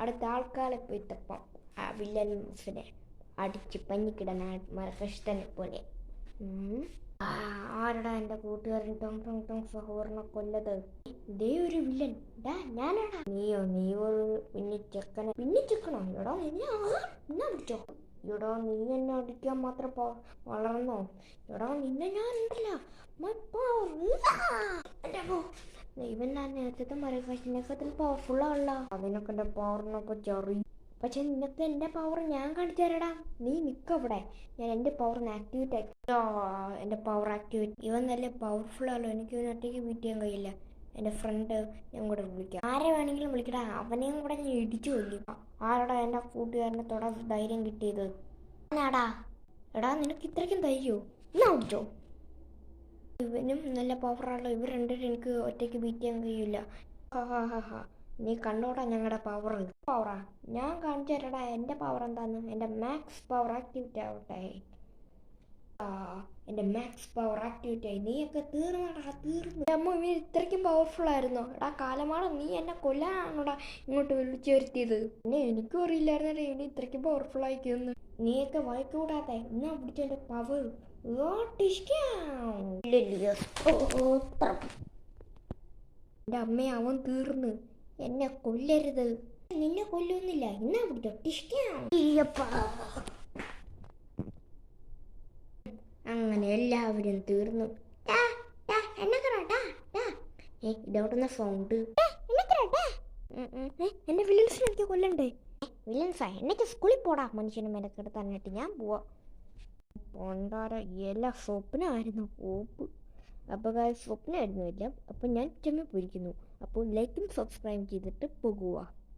അടുത്ത ആൾക്കാരെ പോയി തപ്പം ആ വില്ലൻസിനെ അടിച്ച് പഞ്ഞിക്കിടാൻ മരകഷ്ടനെ പോലെ. ആരടാ എൻ്റെ കൂട്ടുകാരൻ ടോങ് ടോങ് ടോങ് സഹോദരനെ കൊല്ലത്? ഇതേ ഒരു വില്ലൻ. ഞാനാടാ. നീ ഒരു പിന്നിച്ചെക്കണോ? എടാ നിന്നെ എന്നാ പിടിച്ചോ? എടാ നീ എന്നെ അടിക്കാൻ മാത്രം വളർന്നോ? എടാ നിന്നെ ഞാൻ ഉണ്ടല്ലോ ഇവൻ ഞാൻ നേരത്തെ മരകഷ്ണത്തിൽ പവർഫുള്ളാണല്ല. അതിനൊക്കെ എൻ്റെ പവറിനൊക്കെ ചെറിയ. പക്ഷെ നിനക്ക് എൻ്റെ പവർ ഞാൻ കാണിച്ചു തരടാ. നീ നിൽക്കവിടെ, ഞാൻ എൻ്റെ പവറിന് ആക്ടിവേറ്റ് ആക്കി. എൻ്റെ പവർ ആക്ടിവേറ്റ്. ഇവൻ നല്ല പവർഫുൾ ആണല്ലോ, എനിക്ക് ഇവൻ ഒറ്റയ്ക്ക് ബീറ്റ് ചെയ്യാൻ കഴിയില്ല. എൻ്റെ ഫ്രണ്ട് ഞാൻ കൂടെ വിളിക്കാം. ആരെ വേണമെങ്കിലും വിളിക്കടാ, അവനെയും കൂടെ ഞാൻ ഇടിച്ചു കൊല്ലും. ആരടാ എൻ്റെ കൂട്ടുകാരനെ തൊടാൻ ധൈര്യം കിട്ടിയത്? ഞാനാടാ. എടാ നിനക്ക് ഇത്രയ്ക്കും ധൈര്യമോ? എന്നാ വിളിച്ചോ. ഇവനും നല്ല പവറാണല്ലോ, ഇവർ രണ്ടുപേരും എനിക്ക് ഒറ്റയ്ക്ക് ബീറ്റ് ചെയ്യാൻ കഴിയില്ല. നീ കണ്ടോടാ ഞങ്ങളുടെ പവറാ ഞാൻ കാണിച്ചു തരടാ. എൻ്റെ പവർ എന്താന്ന്? എൻ്റെ മാക്സ് പവർ ആക്ടിവേറ്റ് ആവട്ടെ. എൻ്റെ മാക്സ് പവർ ആക്ടിവേറ്റ് ആയി. നീയൊക്കെ തീർന്നടാ, തീർന്നു. അമ്മ ഇവൻ ഇത്രയ്ക്കും പവർഫുൾ ആയിരുന്നോ? എടാ കാലമാണോ, നീ എന്നെ കൊല്ലാനാണോടാ ഇങ്ങോട്ട് വിളിച്ചു വരുത്തിയത്? പിന്നെ എനിക്കും അറിയില്ലായിരുന്നേ ഇവന് ഇത്രയ്ക്കും പവർഫുൾ ആയിക്കൊന്ന്. നീയൊക്കെ വായിക്കൂടാതെ എന്നാ പിടിച്ച എൻ്റെ പവർ. എൻ്റെ അമ്മയെ അവൻ തീർന്ന്. എന്നെ കൊല്ലരുത്. നിന്നെ കൊല്ലൊന്നില്ല. എന്നാ പിടിച്ചോ. അങ്ങനെ എല്ലാവരും തീർന്നു. ഇതോട്ടുന്ന സൗണ്ട്. എന്നെ വില്ലൻസിനെ എനിക്ക് കൊല്ലണ്ടേ? വില്ലൻസാ എന്നൊക്കെ സ്കൂളിൽ പോടാ. മനുഷ്യനെ മെനക്കെടുത്താനായിട്ട് ഞാൻ പോവാ. പൊണ്ടാര എല്ലാ സ്വപ്നമായിരുന്നു ഓപ്പ്. അപ്പോൾ സ്വപ്നമായിരുന്നു എല്ലാം. അപ്പോൾ ഞാൻ ചെമ്മ പോയിരിക്കുന്നു. അപ്പോൾ ലൈക്കും സബ്സ്ക്രൈബ് ചെയ്തിട്ട് പോകുക.